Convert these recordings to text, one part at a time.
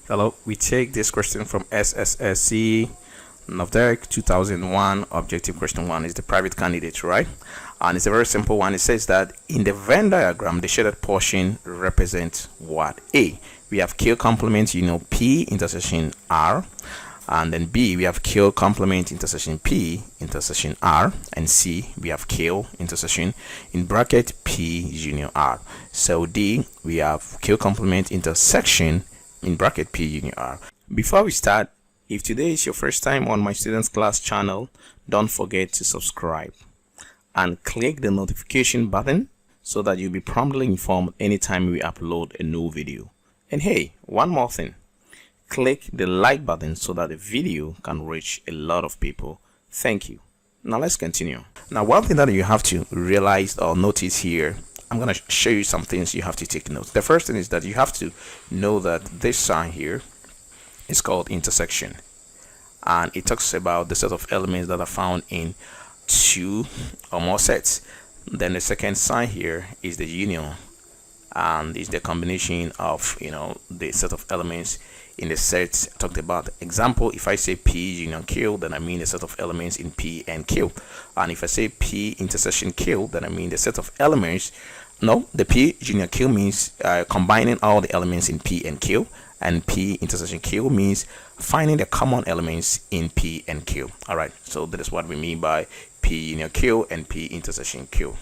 Hello, we take this question from SSSCE, NAVDEC 2001. Objective question 1 is the private candidate, right? And it's a very simple one. It says that in the Venn diagram, the shaded portion represents what? A, we have K complement, P intersection R. And then B, we have K complement intersection P intersection R. And C, we have K intersection in bracket P union R. So D, we have K complement intersection in bracket P union R. Before we start, if today is your first time on my students class channel, don't forget to subscribe and click the notification button so that you'll be promptly informed anytime we upload a new video. And hey, one more thing, click the like button so that the video can reach a lot of people. Thank you. Now let's continue. Now, one thing that you have to realize or notice here, I'm going to show you some things you have to take note. The first thing is that you have to know that this sign here is called intersection, and it talks about the set of elements that are found in two or more sets. Then the second sign here is the union, and is the combination of the set of elements in the set talked about. Example, if I say P union Q, then I mean the set of elements in P and Q. And if I say P intersection Q, then I mean the set of elements. No, the P union Q means combining all the elements in P and Q, and P intersection Q means finding the common elements in P and Q. All right, so that is what we mean by P union Q and P intersection Q.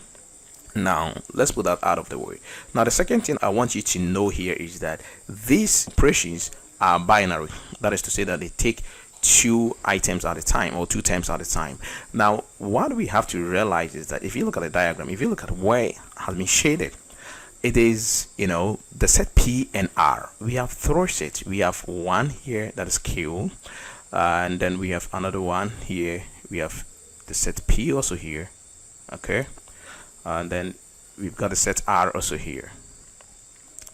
Now let's put that out of the way. Now the second thing I want you to know here is that these operations are binary. That is to say that they take two items at a time, or two terms at a time. Now what we have to realize is that if you look at the diagram, if you look at where it has been shaded, it is the set P and R. We have three sets. We have one here that is Q, and then we have another one here. We have the set P also here, okay, and then we've got the set R also here.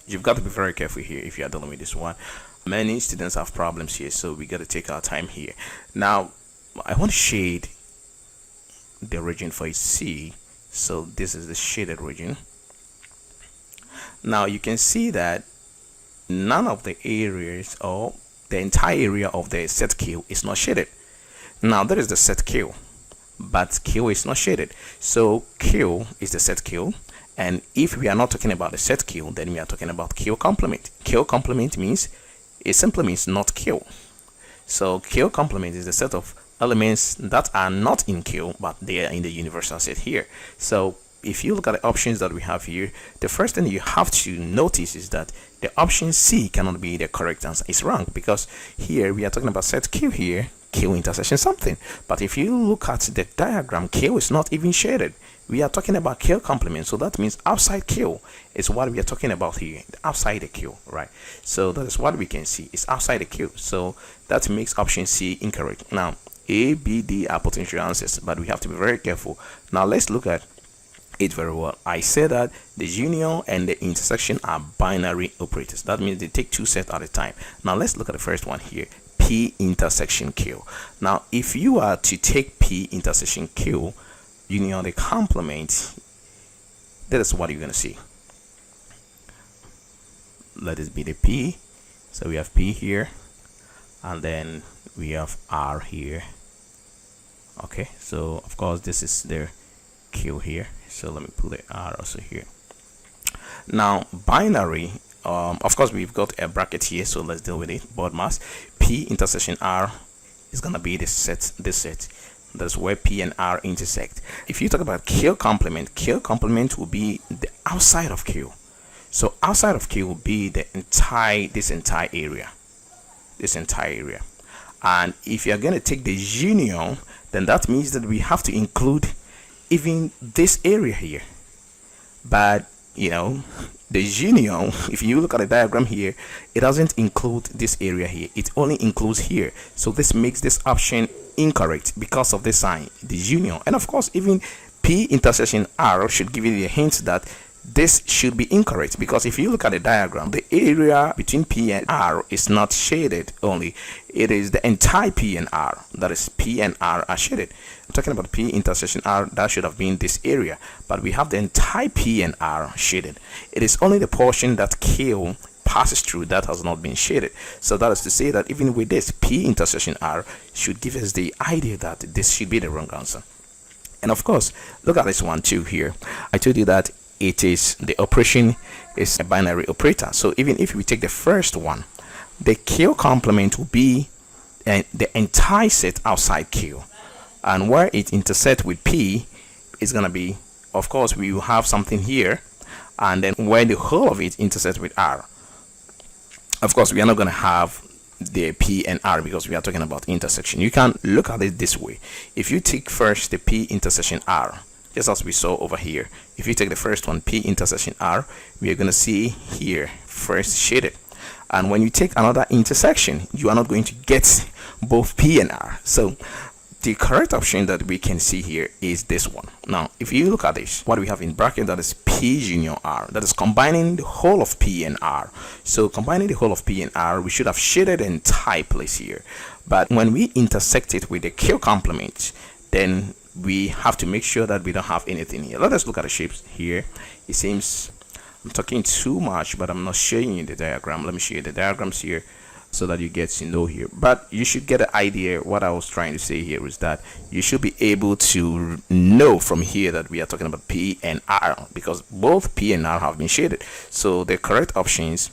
You've got to be very careful here if you are dealing with this one. Many students have problems here, so we got to take our time here. Now I want to shade the region for a C, so this is the shaded region. Now you can see that none of the areas, or the entire area of the set Q, is not shaded. Now there is the set Q, but Q is not shaded. So Q is the set Q, and if we are not talking about the set Q, then we are talking about Q complement. Q complement means, it simply means not Q. So Q complement is the set of elements that are not in Q, but they are in the universal set here. So if you look at the options that we have here, the first thing you have to notice is that the option C cannot be the correct answer. It's wrong, because here we are talking about set Q here, Q intersection something. But if you look at the diagram, Q is not even shaded. We are talking about Q complement, so that means outside Q is what we are talking about here, outside the Q, right? So that is what we can see, it's outside the Q. So that makes option C incorrect. Now A, B, D are potential answers, but we have to be very careful. Now let's look at it very well. I said that the union and the intersection are binary operators. That means they take two sets at a time. Now let's look at the first one here, P intersection Q. Now if you are to take P intersection Q, union the complement, that is what you're going to see. Let it be the P. So we have P here, and then we have R here. Okay, so of course this is the Q here, so let me put the R also here. Now binary, of course we've got a bracket here, so let's deal with it. Board mass P intersection R is gonna be this set. That's where P and R intersect. If you talk about Q complement will be the outside of Q. So outside of Q will be the this entire area. And if you're going to take the union, then that means that we have to include even this area here. But the union, if you look at the diagram here, it doesn't include this area here, it only includes here. So this makes this option incorrect because of this sign, the union. And of course even P intersection R should give you the hint that this should be incorrect, because if you look at the diagram, the area between P and R is not shaded only, it is the entire P and R. That is, P and R are shaded. I'm talking about P intersection R, that should have been this area, but we have the entire P and R shaded. It is only the portion that Q passes through that has not been shaded. So that is to say that even with this, P intersection R should give us the idea that this should be the wrong answer. And of course, look at this one too here. I told you that it is the operation is a binary operator. So even if we take the first one, the Q complement will be the entire set outside Q, and where it intersects with P is going to be, of course, we will have something here, and then where the whole of it intersects with R. Of course, we are not going to have the P and R because we are talking about intersection. You can look at it this way. If you take first the P intersection R, just as we saw over here, if you take the first one, P intersection R, we are going to see here first shaded. And when you take another intersection, you are not going to get both P and R. So the correct option that we can see here is this one. Now, if you look at this, what we have in bracket, that is P union R. That is combining the whole of P and R. So combining the whole of P and R, we should have shaded the entire place here. But when we intersect it with the Q complement, then we have to make sure that we don't have anything here. Let us look at the shapes here. It seems I'm talking too much, but I'm not showing you the diagram. Let me show you the diagrams here so that you get to know here. But you should get an idea. What I was trying to say here is that you should be able to know from here that we are talking about P and R, because both P and R have been shaded. So the correct options,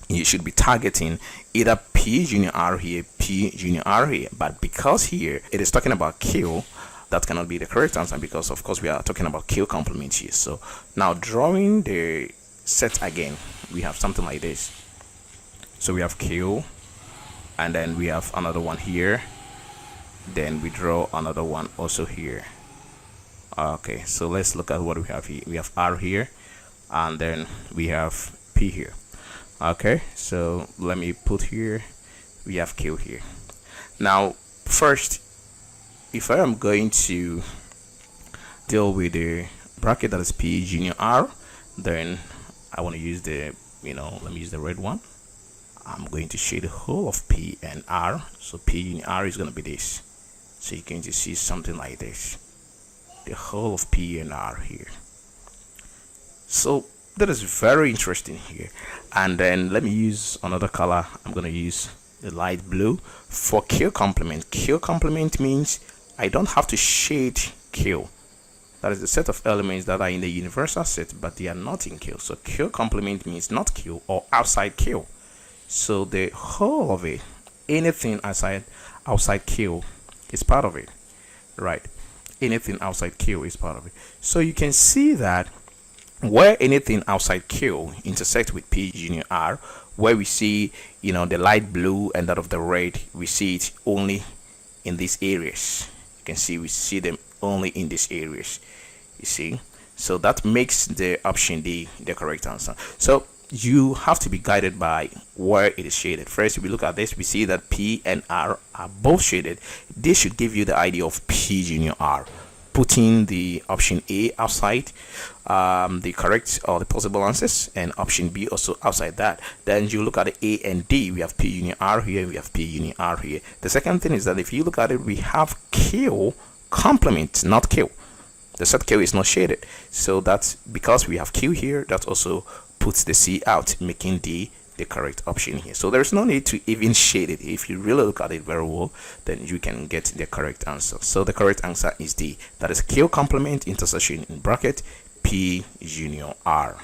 you should be targeting either P union R here, P union R here. But because here it is talking about Q, that cannot be the correct answer, because of course we are talking about Q complement here. So now drawing the set again, we have something like this. So we have Q, and then we have another one here, then we draw another one also here. Okay, so let's look at what we have here. We have R here, and then we have P here. Okay, so let me put here, we have Q here. Now first, if I am going to deal with the bracket that is P union R, then I want to use the, let me use the red one. I'm going to shade the whole of P and R. So P union R is going to be this. So you're going to see something like this. The whole of P and R here. So that is very interesting here. And then let me use another color. I'm going to use the light blue for Q complement. Q complement means I don't have to shade Q. That is the set of elements that are in the universal set, but they are not in Q. So Q complement means not Q or outside Q. So the whole of it, anything outside Q is part of it, right? Anything outside Q is part of it. So you can see that where anything outside Q intersects with P union R, where we see, the light blue and that of the red, we see it only in these areas. You can see we see them only in these areas, you see. So that makes the option D the correct answer. So you have to be guided by where it is shaded. First, if we look at this, we see that P and R are both shaded. This should give you the idea of P union R. Putting the option A outside the correct or the possible answers, and option B also outside that. Then you look at the A and D, we have P union R here, we have P union R here. The second thing is that if you look at it, we have Q complement, not Q. The set Q is not shaded. So that's because we have Q here, that also puts the C out, making D the correct option here. So there's no need to even shade it. If you really look at it very well, then you can get the correct answer. So the correct answer is D. That is Q complement intersection in bracket P union R.